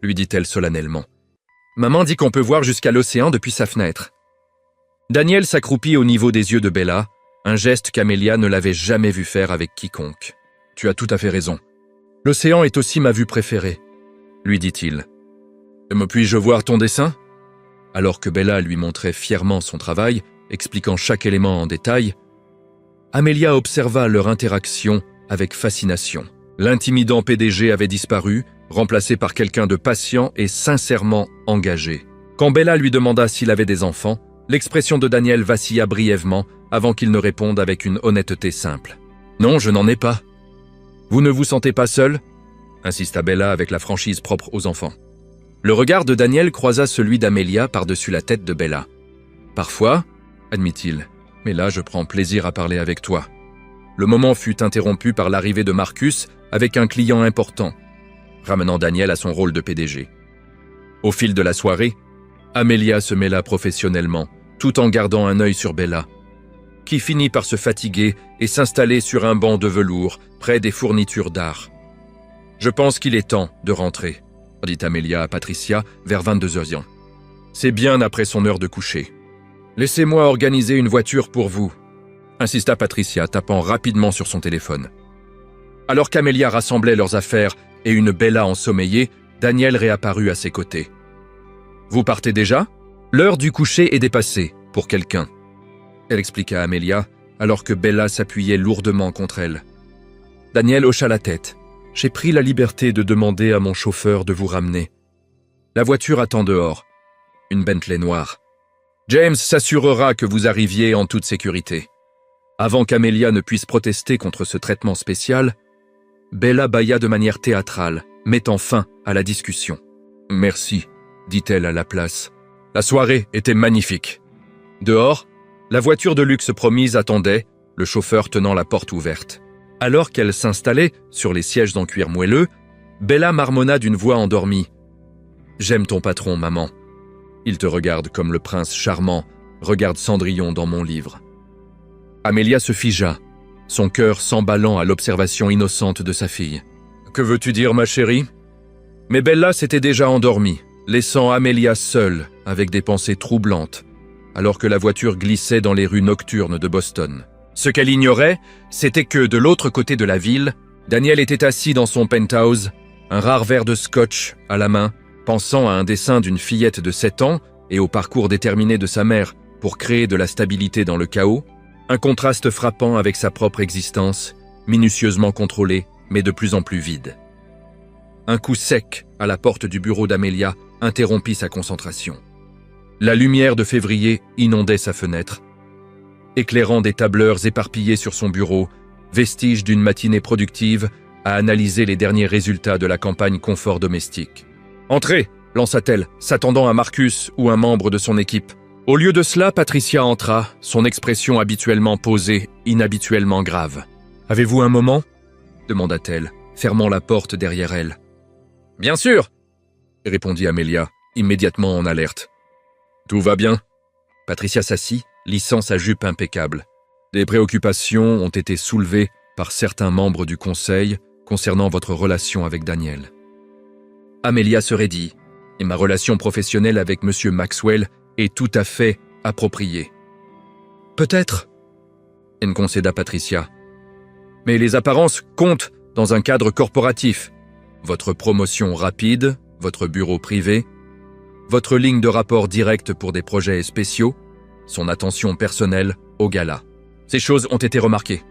lui dit-elle solennellement. « Maman dit qu'on peut voir jusqu'à l'océan depuis sa fenêtre. » Daniel s'accroupit au niveau des yeux de Bella, un geste qu'Amelia ne l'avait jamais vu faire avec quiconque. « Tu as tout à fait raison. L'océan est aussi ma vue préférée, » lui dit-il. « Puis-je voir ton dessin ?» Alors que Bella lui montrait fièrement son travail, expliquant chaque élément en détail, Amelia observa leur interaction avec fascination. L'intimidant PDG avait disparu, remplacé par quelqu'un de patient et sincèrement engagé. Quand Bella lui demanda s'il avait des enfants, l'expression de Daniel vacilla brièvement avant qu'il ne réponde avec une honnêteté simple. « Non, je n'en ai pas. »« Vous ne vous sentez pas seul ?» insista Bella avec la franchise propre aux enfants. Le regard de Daniel croisa celui d'Amelia par-dessus la tête de Bella. « Parfois, » admit-il, « mais là je prends plaisir à parler avec toi. » Le moment fut interrompu par l'arrivée de Marcus avec un client important, ramenant Daniel à son rôle de PDG. Au fil de la soirée, Amelia se mêla professionnellement, tout en gardant un œil sur Bella, qui finit par se fatiguer et s'installer sur un banc de velours près des fournitures d'art. « Je pense qu'il est temps de rentrer », dit Amelia à Patricia vers 22h. « C'est bien après son heure de coucher. Laissez-moi organiser une voiture pour vous, » insista Patricia, tapant rapidement sur son téléphone. Alors qu'Amelia rassemblait leurs affaires et une Bella ensommeillée, Daniel réapparut à ses côtés. « Vous partez déjà ? L'heure du coucher est dépassée, pour quelqu'un, » elle expliqua à Amelia, alors que Bella s'appuyait lourdement contre elle. Daniel hocha la tête. « J'ai pris la liberté de demander à mon chauffeur de vous ramener. La voiture attend dehors, une Bentley noire. James s'assurera que vous arriviez en toute sécurité. » Avant qu'Amelia ne puisse protester contre ce traitement spécial, Bella bâilla de manière théâtrale, mettant fin à la discussion. « Merci, » dit-elle à la place. La soirée était magnifique. Dehors, la voiture de luxe promise attendait, le chauffeur tenant la porte ouverte. Alors qu'elle s'installait sur les sièges en cuir moelleux, Bella marmonna d'une voix endormie. « J'aime ton patron, maman. Il te regarde comme le prince charmant regarde Cendrillon dans mon livre. » Amelia se figea, son cœur s'emballant à l'observation innocente de sa fille. « Que veux-tu dire, ma chérie ?» Mais Bella s'était déjà endormie, laissant Amelia seule avec des pensées troublantes, alors que la voiture glissait dans les rues nocturnes de Boston. Ce qu'elle ignorait, c'était que, de l'autre côté de la ville, Daniel était assis dans son penthouse, un rare verre de scotch à la main, pensant à un dessin d'une fillette de 7 ans et au parcours déterminé de sa mère pour créer de la stabilité dans le chaos, un contraste frappant avec sa propre existence, minutieusement contrôlée, mais de plus en plus vide. Un coup sec à la porte du bureau d'Amelia interrompit sa concentration. La lumière de février inondait sa fenêtre, éclairant des tableurs éparpillés sur son bureau, vestiges d'une matinée productive à analyser les derniers résultats de la campagne confort domestique. « Entrez !» lança-t-elle, s'attendant à Marcus ou un membre de son équipe. Au lieu de cela, Patricia entra, son expression habituellement posée, inhabituellement grave. « Avez-vous un moment ?» demanda-t-elle, fermant la porte derrière elle. « Bien sûr !» répondit Amelia, immédiatement en alerte. « Tout va bien ?» Patricia s'assit, lissant sa jupe impeccable. Des préoccupations ont été soulevées par certains membres du conseil concernant votre relation avec Daniel. Amelia se raidit, et ma relation professionnelle avec M. Maxwell est tout à fait appropriée. Peut-être, concéda Patricia. Mais les apparences comptent dans un cadre corporatif. Votre promotion rapide, votre bureau privé, votre ligne de rapport directe pour des projets spéciaux, son attention personnelle au gala. Ces choses ont été remarquées.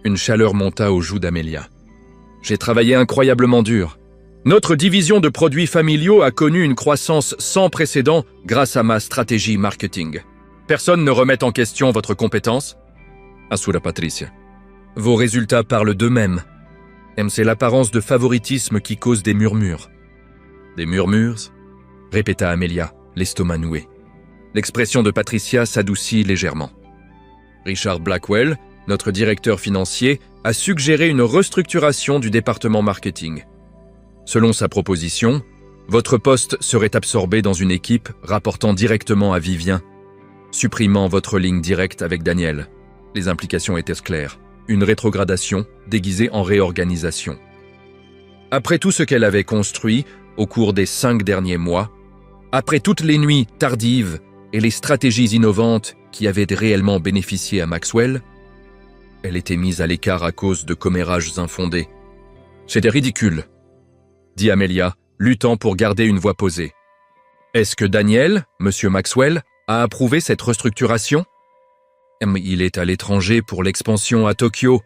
Une chaleur monta aux joues d'Amelia. J'ai travaillé incroyablement dur. Notre division de produits familiaux a connu une croissance sans précédent grâce à ma stratégie marketing. Personne ne remet en question votre compétence, assura Patricia. Vos résultats parlent d'eux-mêmes. C'est l'apparence de favoritisme qui cause des murmures. Des murmures ? Répéta Amelia, l'estomac noué. L'expression de Patricia s'adoucit légèrement. Richard Blackwell, notre directeur financier, a suggéré une restructuration du département marketing. Selon sa proposition, votre poste serait absorbé dans une équipe rapportant directement à Vivien, supprimant votre ligne directe avec Daniel. Les implications étaient claires. Une rétrogradation déguisée en réorganisation. Après tout ce qu'elle avait construit au cours des 5 derniers mois, après toutes les nuits tardives et les stratégies innovantes qui avaient réellement bénéficié à Maxwell, elle était mise à l'écart à cause de commérages infondés. « C'était ridicule », dit Amelia, luttant pour garder une voix posée. « Est-ce que Daniel, Monsieur Maxwell, a approuvé cette restructuration ?»« Il est à l'étranger pour l'expansion à Tokyo »,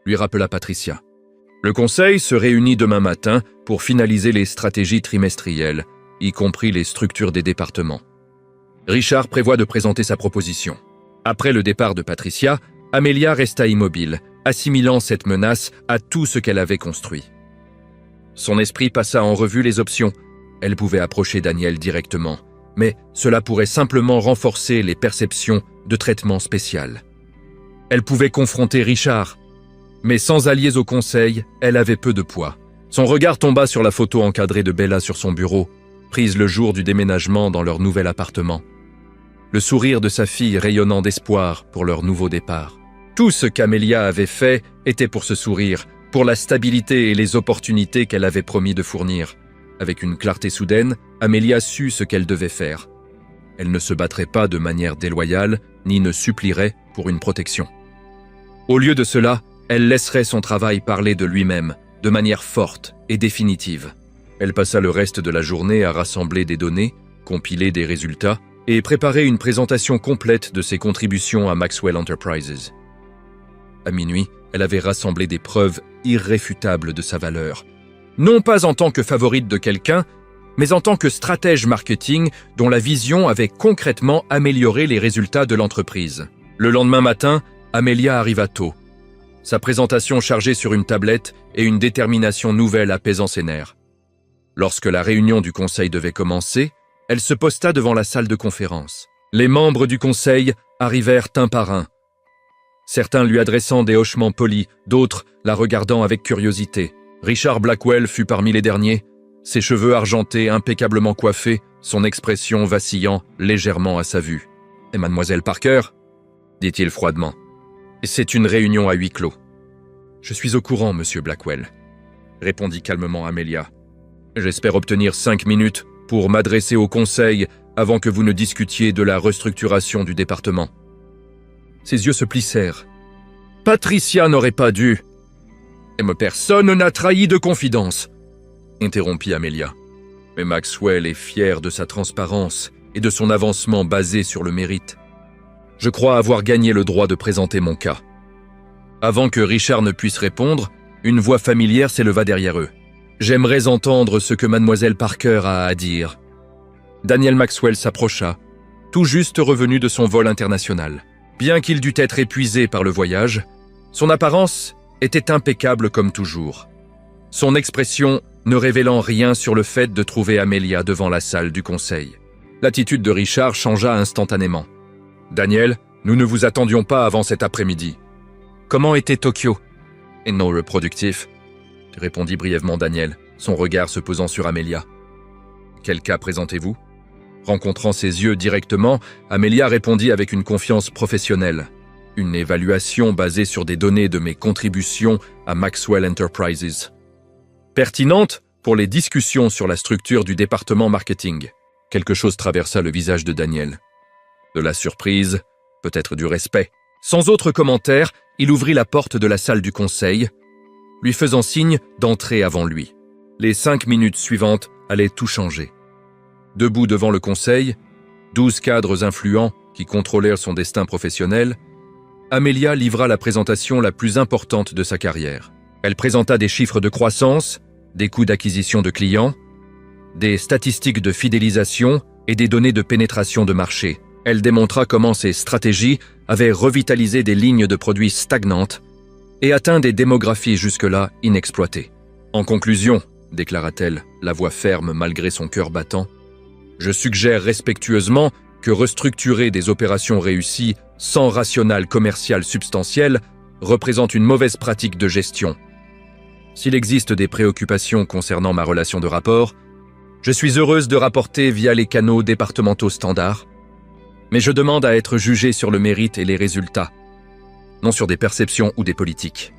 lui rappela Patricia. « Le conseil se réunit demain matin pour finaliser les stratégies trimestrielles, y compris les structures des départements. Richard prévoit de présenter sa proposition. » Après le départ de Patricia, Amelia resta immobile, assimilant cette menace à tout ce qu'elle avait construit. Son esprit passa en revue les options. Elle pouvait approcher Daniel directement, mais cela pourrait simplement renforcer les perceptions de traitement spécial. Elle pouvait confronter Richard, mais sans alliés au conseil, elle avait peu de poids. Son regard tomba sur la photo encadrée de Bella sur son bureau, prise le jour du déménagement dans leur nouvel appartement. Le sourire de sa fille rayonnant d'espoir pour leur nouveau départ. Tout ce qu'Amelia avait fait était pour ce sourire, pour la stabilité et les opportunités qu'elle avait promis de fournir. Avec une clarté soudaine, Amelia sut ce qu'elle devait faire. Elle ne se battrait pas de manière déloyale, ni ne supplierait pour une protection. Au lieu de cela, elle laisserait son travail parler de lui-même, de manière forte et définitive. Elle passa le reste de la journée à rassembler des données, compiler des résultats et préparer une présentation complète de ses contributions à Maxwell Enterprises. À minuit, elle avait rassemblé des preuves irréfutables de sa valeur. Non pas en tant que favorite de quelqu'un, mais en tant que stratège marketing dont la vision avait concrètement amélioré les résultats de l'entreprise. Le lendemain matin, Amelia arriva tôt. Sa présentation chargée sur une tablette et une détermination nouvelle apaisant ses nerfs. Lorsque la réunion du conseil devait commencer, elle se posta devant la salle de conférence. Les membres du conseil arrivèrent un par un. Certains lui adressant des hochements polis, d'autres la regardant avec curiosité. Richard Blackwell fut parmi les derniers, ses cheveux argentés impeccablement coiffés, son expression vacillant légèrement à sa vue. « Et mademoiselle Parker ?» dit-il froidement. « C'est une réunion à huis clos. »« Je suis au courant, monsieur Blackwell, » répondit calmement Amelia. « J'espère obtenir 5 minutes pour m'adresser au conseil avant que vous ne discutiez de la restructuration du département. » Ses yeux se plissèrent. « Patricia n'aurait pas dû. »« Mais personne n'a trahi de confidence, » interrompit Amelia. « Mais Maxwell est fier de sa transparence et de son avancement basé sur le mérite. Je crois avoir gagné le droit de présenter mon cas. » Avant que Richard ne puisse répondre, une voix familière s'éleva derrière eux. « J'aimerais entendre ce que mademoiselle Parker a à dire. » Daniel Maxwell s'approcha, tout juste revenu de son vol international. Bien qu'il dût être épuisé par le voyage, son apparence était impeccable comme toujours. Son expression ne révélant rien sur le fait de trouver Amelia devant la salle du conseil. L'attitude de Richard changea instantanément. « Daniel, nous ne vous attendions pas avant cet après-midi. »« Comment était Tokyo ?»« Et non reproductif » répondit brièvement Daniel, son regard se posant sur Amelia. « Quel cas présentez-vous » Rencontrant ses yeux directement, Amelia répondit avec une confiance professionnelle. « Une évaluation basée sur des données de mes contributions à Maxwell Enterprises. » Pertinente pour les discussions sur la structure du département marketing. Quelque chose traversa le visage de Daniel. De la surprise, peut-être du respect. Sans autre commentaire, il ouvrit la porte de la salle du conseil, lui faisant signe d'entrer avant lui. Les 5 minutes suivantes allaient tout changer. Debout devant le conseil, 12 cadres influents qui contrôlèrent son destin professionnel, Amelia livra la présentation la plus importante de sa carrière. Elle présenta des chiffres de croissance, des coûts d'acquisition de clients, des statistiques de fidélisation et des données de pénétration de marché. Elle démontra comment ses stratégies avaient revitalisé des lignes de produits stagnantes et atteint des démographies jusque-là inexploitées. En conclusion, déclara-t-elle, la voix ferme malgré son cœur battant, je suggère respectueusement que restructurer des opérations réussies sans rationale commercial substantiel représente une mauvaise pratique de gestion. S'il existe des préoccupations concernant ma relation de rapport, je suis heureuse de rapporter via les canaux départementaux standards, mais je demande à être jugée sur le mérite et les résultats, non sur des perceptions ou des politiques.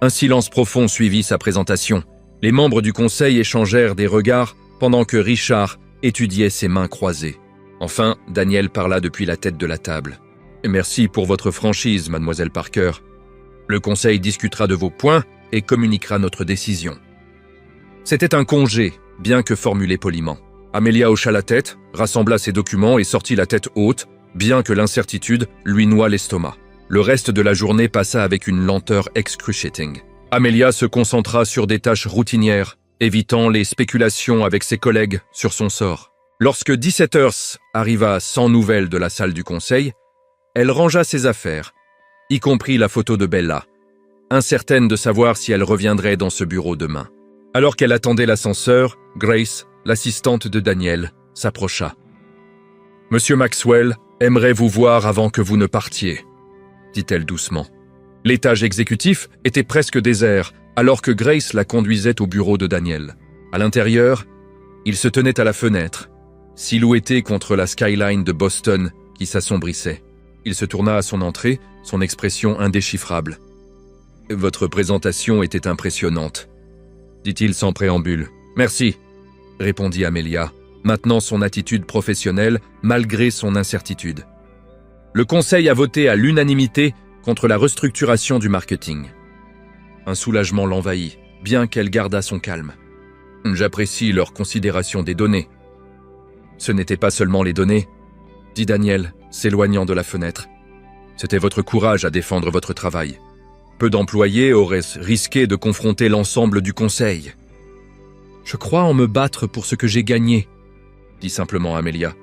Un silence profond suivit sa présentation. Les membres du conseil échangèrent des regards pendant que Richard étudiait ses mains croisées. Enfin, Daniel parla depuis la tête de la table. « Merci pour votre franchise, mademoiselle Parker. Le conseil discutera de vos points et communiquera notre décision. » C'était un congé, bien que formulé poliment. Amelia hocha la tête, rassembla ses documents et sortit la tête haute, bien que l'incertitude lui noie l'estomac. Le reste de la journée passa avec une lenteur excruciating. Amelia se concentra sur des tâches routinières, évitant les spéculations avec ses collègues sur son sort. Lorsque 17h arriva sans nouvelles de la salle du conseil, elle rangea ses affaires, y compris la photo de Bella, incertaine de savoir si elle reviendrait dans ce bureau demain. Alors qu'elle attendait l'ascenseur, Grace, l'assistante de Daniel, s'approcha. « Monsieur Maxwell aimerait vous voir avant que vous ne partiez, » dit-elle doucement. L'étage exécutif était presque désert, alors que Grace la conduisait au bureau de Daniel. À l'intérieur, il se tenait à la fenêtre, silhouetté contre la skyline de Boston qui s'assombrissait. Il se tourna à son entrée, son expression indéchiffrable. « Votre présentation était impressionnante, » dit-il sans préambule. « Merci, » répondit Amelia, maintenant son attitude professionnelle malgré son incertitude. Le conseil a voté à l'unanimité contre la restructuration du marketing. Un soulagement l'envahit, bien qu'elle gardât son calme. « J'apprécie leur considération des données. » « Ce n'était pas seulement les données, » dit Daniel, s'éloignant de la fenêtre. « C'était votre courage à défendre votre travail. Peu d'employés auraient risqué de confronter l'ensemble du conseil. » Je crois en me battre pour ce que j'ai gagné, dit simplement Amelia.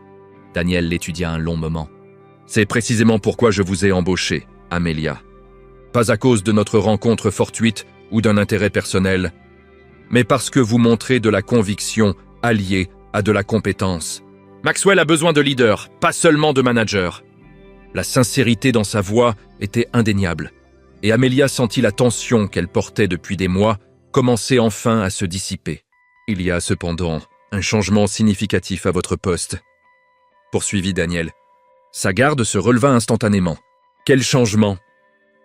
Daniel l'étudia un long moment. C'est précisément pourquoi je vous ai embauché, Amelia. Pas à cause de notre rencontre fortuite ou d'un intérêt personnel, mais parce que vous montrez de la conviction alliée à de la compétence. Maxwell a besoin de leaders, pas seulement de managers. La sincérité dans sa voix était indéniable, et Amelia sentit la tension qu'elle portait depuis des mois commencer enfin à se dissiper. Il y a cependant un changement significatif à votre poste, poursuivit Daniel. Sa garde se releva instantanément. Quel changement?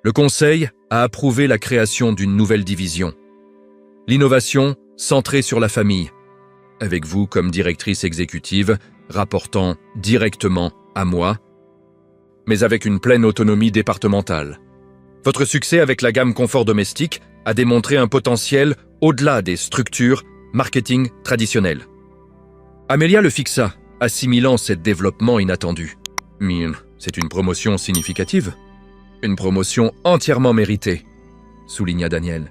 Le Conseil a approuvé la création d'une nouvelle division. L'innovation centrée sur la famille, avec vous comme directrice exécutive, rapportant directement à moi, mais avec une pleine autonomie départementale. Votre succès avec la gamme confort domestique a démontré un potentiel au-delà des structures marketing traditionnelles. Amelia le fixa, assimilant ce développement inattendu. Mais c'est une promotion significative. Une promotion entièrement méritée, souligna Daniel.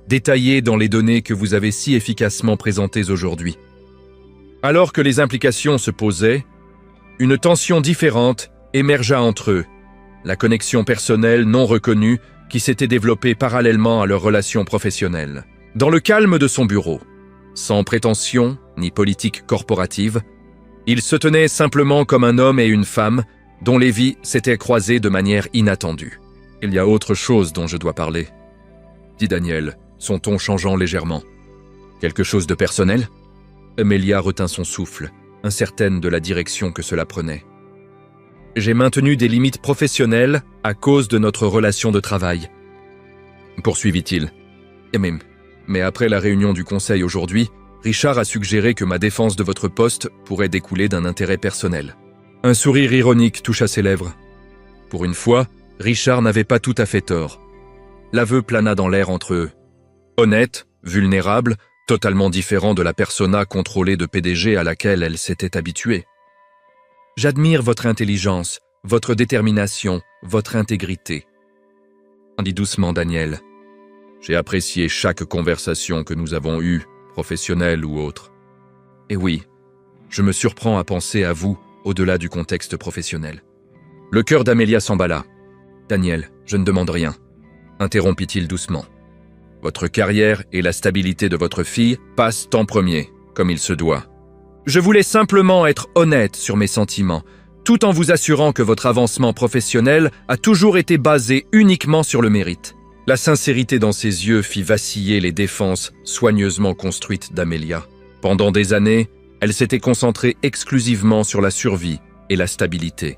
Détaillée dans les données que vous avez si efficacement présentées aujourd'hui. Alors que les implications se posaient, une tension différente émergea entre eux, la connexion personnelle non reconnue qui s'était développée parallèlement à leur relation professionnelle. Dans le calme de son bureau, sans prétention ni politique corporative, ils se tenaient simplement comme un homme et une femme dont les vies s'étaient croisées de manière inattendue. « Il y a autre chose dont je dois parler, » dit Daniel, son ton changeant légèrement. « Quelque chose de personnel ?» Amelia retint son souffle, incertaine de la direction que cela prenait. « J'ai maintenu des limites professionnelles à cause de notre relation de travail. » poursuivit-il. « Mais après la réunion du conseil aujourd'hui, Richard a suggéré que ma défense de votre poste pourrait découler d'un intérêt personnel. » Un sourire ironique toucha ses lèvres. Pour une fois, Richard n'avait pas tout à fait tort. L'aveu plana dans l'air entre eux. Honnête, vulnérable, totalement différent de la persona contrôlée de PDG à laquelle elle s'était habituée. « J'admire votre intelligence, votre détermination, votre intégrité. » dit doucement Daniel. « J'ai apprécié chaque conversation que nous avons eue, professionnelle ou autre. Et oui, je me surprends à penser à vous au-delà du contexte professionnel. » Le cœur d'Amelia s'emballa. « Daniel, je ne demande rien, » interrompit-il doucement. « Votre carrière et la stabilité de votre fille passent en premier, comme il se doit. Je voulais simplement être honnête sur mes sentiments, tout en vous assurant que votre avancement professionnel a toujours été basé uniquement sur le mérite. » La sincérité dans ses yeux fit vaciller les défenses soigneusement construites d'Amelia. Pendant des années, elle s'était concentrée exclusivement sur la survie et la stabilité,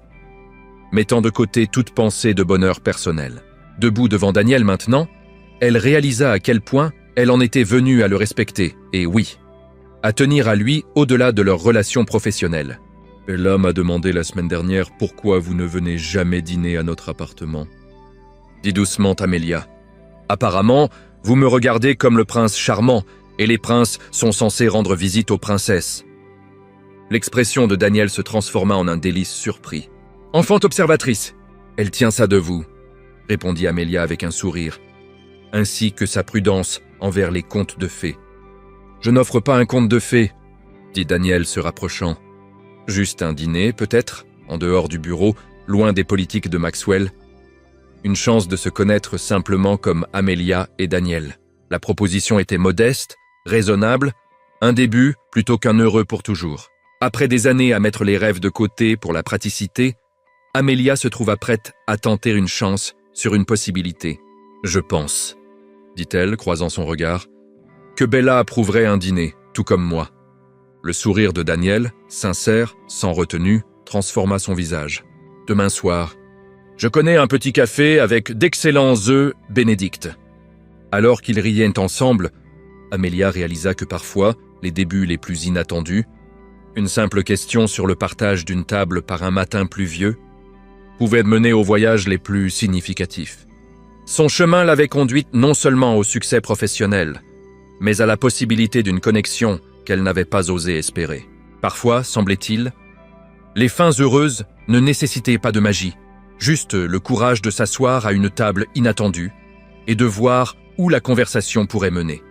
mettant de côté toute pensée de bonheur personnel. Debout devant Daniel maintenant, elle réalisa à quel point elle en était venue à le respecter, et oui, à tenir à lui au-delà de leur relation professionnelle. « Bella m'a demandé la semaine dernière pourquoi vous ne venez jamais dîner à notre appartement, » dit doucement Amelia. « Apparemment, vous me regardez comme le prince charmant, et les princes sont censés rendre visite aux princesses. » L'expression de Daniel se transforma en un délice surpris. « Enfant observatrice, elle tient ça de vous, » répondit Amelia avec un sourire, ainsi que sa prudence envers les contes de fées. « Je n'offre pas un conte de fées, » dit Daniel se rapprochant. « Juste un dîner, peut-être, en dehors du bureau, loin des politiques de Maxwell. Une chance de se connaître simplement comme Amelia et Daniel. La proposition était modeste, raisonnable, un début plutôt qu'un heureux pour toujours. Après des années à mettre les rêves de côté pour la praticité, Amelia se trouva prête à tenter une chance sur une possibilité. « Je pense, » dit-elle, croisant son regard, « que Bella approuverait un dîner, tout comme moi. » Le sourire de Daniel, sincère, sans retenue, transforma son visage. « Demain soir, je connais un petit café avec d'excellents œufs Bénédicte. » Alors qu'ils riaient ensemble, Amelia réalisa que parfois, les débuts les plus inattendus, une simple question sur le partage d'une table par un matin pluvieux, pouvait mener aux voyages les plus significatifs. Son chemin l'avait conduite non seulement au succès professionnel, mais à la possibilité d'une connexion qu'elle n'avait pas osé espérer. Parfois, semblait-il, les fins heureuses ne nécessitaient pas de magie, juste le courage de s'asseoir à une table inattendue et de voir où la conversation pourrait mener.